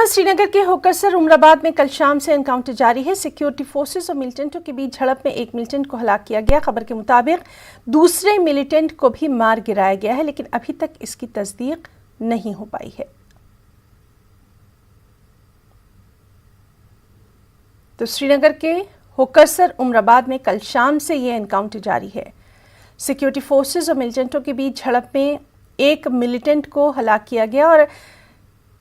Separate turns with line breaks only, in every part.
श्री नगर के होकरसर उमराबाद में कल शाम से एनकाउंटर जारी है। सिक्योरिटी फोर्सेस और मिलिटेंटों के बीच झड़प में एक मिलिटेंट को हलाक किया गया। खबर के मुताबिक दूसरे मिलिटेंट को भी मार गिराया गया है, लेकिन अभी तक इसकी तस्दीक नहीं हो पाई है। तो श्रीनगर के होकरसर उमराबाद में कल शाम से ये एनकाउंटर जारी है। सिक्योरिटी फोर्सेस और मिलिटेंटों के बीच झड़प में एक मिलिटेंट को हलाक किया गया और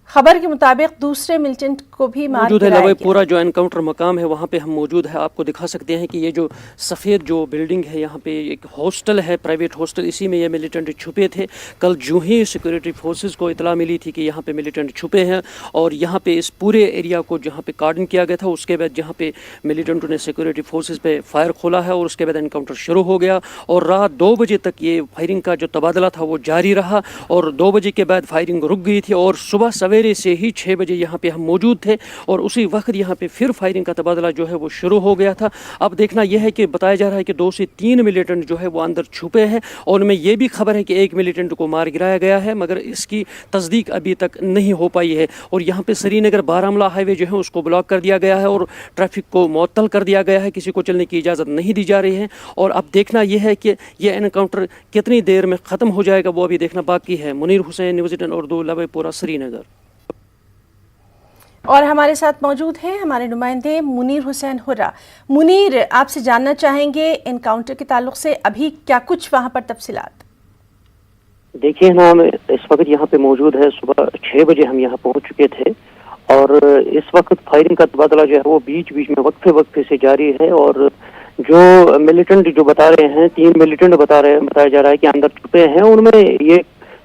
खबर के मुताबिक दूसरे मिलिटेंट को भी मार गिराया गया।
पूरा जो एनकाउंटर मकाम है वहाँ पे हम मौजूद है, आपको दिखा सकते हैं कि ये जो सफ़ेद जो बिल्डिंग है यहाँ पे एक हॉस्टल है, प्राइवेट हॉस्टल, इसी में ये मिलिटेंट छुपे थे। कल जो ही सिक्योरिटी फोर्सेस को इतला मिली थी कि यहाँ पे मिलिटेंट छुपे हैं और यहाँ पे इस पूरे एरिया को जहाँ पे कार्डन किया गया था, उसके बाद जहाँ पे मिलिटेंटों ने सिक्योरिटी फोर्सेस पे फायर खोला है और उसके बाद एनकाउंटर शुरू हो गया और रात 2 बजे तक ये फायरिंग का जो तबादला था वो जारी रहा और 2 बजे के बाद फायरिंग रुक गई थी और सुबह सवेरे से ही 6 बजे यहाँ पे हम मौजूद थे और उसी वक्त यहाँ पे फिर फायरिंग का तबादला जो है वो शुरू हो गया था। अब देखना यह है कि बताया जा रहा है कि 2 से 3 मिलिटेंट जो है वो अंदर छुपे हैं और उनमें यह भी खबर है कि एक मिलिटेंट को मार गिराया गया है, मगर इसकी तस्दीक अभी तक नहीं हो पाई है। और यहाँ पे श्रीनगर बारामूला हाईवे जो है उसको ब्लॉक कर दिया गया है और ट्रैफिक को मुअत्तल कर दिया गया है, किसी को चलने की इजाज़त नहीं दी जा रही है। और अब देखना यह है कि यह एनकाउंटर कितनी देर में ख़त्म हो जाएगा, वो अभी देखना बाकी है। मुनीर हुसैन, न्यूज़ 18 उर्दू, लवेपुरा, श्रीनगर।
और हमारे साथ मौजूद हैं हमारे नुमाइंदे मुनीर हुसैन हुर्रा। मुनीर, आपसे जानना चाहेंगे एनकाउंटर के ताल्लुक से अभी क्या कुछ वहां पर तफसीलात?
देखिए ना, हम इस वक्त यहाँ पे मौजूद है। सुबह 6 बजे हम यहाँ पहुँच चुके थे और इस वक्त फायरिंग का तबादला जो है वो बीच बीच में वक्फे से जारी है। और जो मिलिटेंट जो बता रहे हैं, 3 मिलिटेंट बताया जा रहा है कि अंदर छुपे हैं। उनमें ये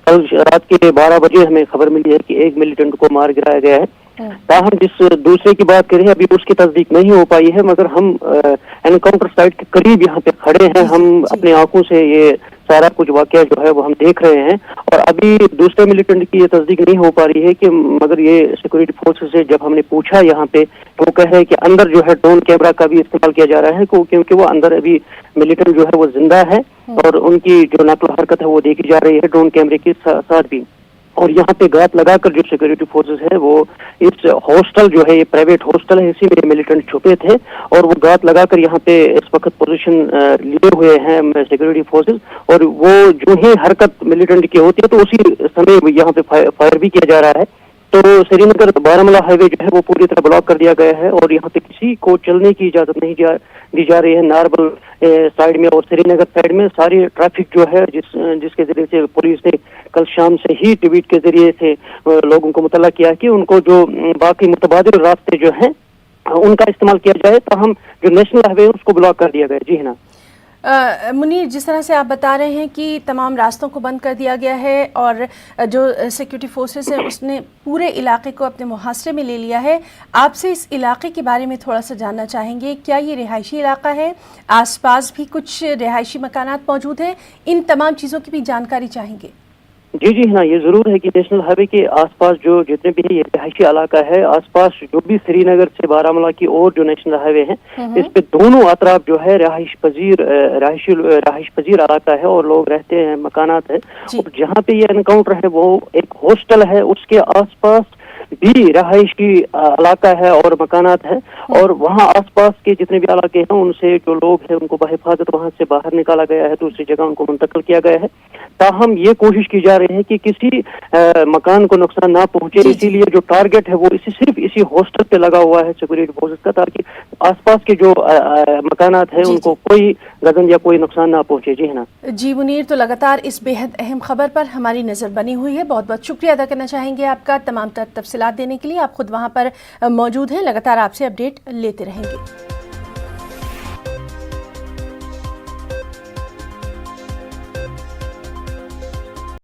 कल रात के 12 बजे हमें खबर मिली है कि एक मिलिटेंट को मार गिराया गया है। ताहम जिस दूसरे की बात करें अभी उसकी तस्दीक नहीं हो पाई है, मगर हम एनकाउंटर साइट के करीब यहाँ पे खड़े हैं। हम अपनी आंखों से ये सारा कुछ वाकया जो है वो हम देख रहे हैं और अभी दूसरे मिलिटेंट की ये तस्दीक नहीं हो पा रही है कि मगर ये सिक्योरिटी फोर्सेस से जब हमने पूछा यहाँ पे तो वो कह रहे हैं कि अंदर जो है ड्रोन कैमरा का भी इस्तेमाल किया जा रहा है, क्योंकि वो अंदर अभी मिलिटेंट जो है वो जिंदा है और उनकी जो नकल हरकत है वो देखी जा रही है ड्रोन कैमरे के साथ भी। और यहाँ पे घात लगाकर जो सिक्योरिटी फोर्सेस है वो इस हॉस्टल जो है, ये प्राइवेट हॉस्टल है, इसी में मिलिटेंट छुपे थे और वो घात लगाकर यहाँ पे इस वक्त पोजीशन लिए हुए हैं सिक्योरिटी फोर्सेस। और वो जो ही हरकत मिलिटेंट की होती है तो उसी समय यहाँ पे फायर भी किया जा रहा है। तो श्रीनगर बारामूला हाईवे जो है वो पूरी तरह ब्लॉक कर दिया गया है और यहाँ पे किसी को चलने की इजाजत नहीं दी जा रही है। नारबल साइड में और श्रीनगर साइड में सारी ट्रैफिक जो है जिसके जरिए से पुलिस ने कल शाम से ही ट्वीट के जरिए से लोगों को मुतल्ला किया कि उनको जो बाकी मुतबादिल रास्ते जो हैं उनका इस्तेमाल किया जाए। तो हम जो नेशनल हाईवे उसको ब्लॉक कर दिया गया। जी है ना
मुनीर, जिस तरह से आप बता रहे हैं कि तमाम रास्तों को बंद कर दिया गया है और जो सिक्योरिटी फोर्सेस है उसने पूरे इलाके को अपने मुहासरे में ले लिया है, आपसे इस इलाके के बारे में थोड़ा सा जानना चाहेंगे। क्या ये रिहायशी इलाका है? आसपास भी कुछ रिहायशी मकानात मौजूद हैं? इन तमाम चीज़ों की भी जानकारी चाहेंगे।
जी हाँ, ये जरूर है कि नेशनल हाईवे के आसपास जो जितने भी ये रिहायशी इलाका है, आसपास जो भी श्रीनगर से बारामूला की और जो नेशनल हाईवे है इस पे दोनों अतराफ जो है रिहाइश पजीर इलाका है और लोग रहते हैं, मकानात है। और जहाँ पे ये एनकाउंटर है वो एक हॉस्टल है, उसके आसपास भी रहायशी इलाका है और मकानात है और वहाँ आसपास के जितने भी इलाके हैं उनसे जो लोग हैं उनको बहिफाजत वहाँ से बाहर निकाला गया है, दूसरी जगह उनको मुंतकिल किया गया है। ताहम ये कोशिश की जा रही है कि किसी मकान को नुकसान ना पहुंचे, इसीलिए जो टारगेट है वो सिर्फ इसी हॉस्टल पे लगा हुआ है सिक्योरिटी फोर्सेस का, ताकि आसपास के जो मकानात है उनको कोई गजन या कोई नुकसान ना पहुंचे। जी है ना
जी मुनीर, तो लगातार इस बेहद अहम खबर पर हमारी नजर बनी हुई है। बहुत बहुत शुक्रिया अदा करना चाहेंगे आपका तमाम तफसीलात देने के लिए। आप खुद वहां पर मौजूद हैं, लगातार आपसे अपडेट लेते रहेंगे।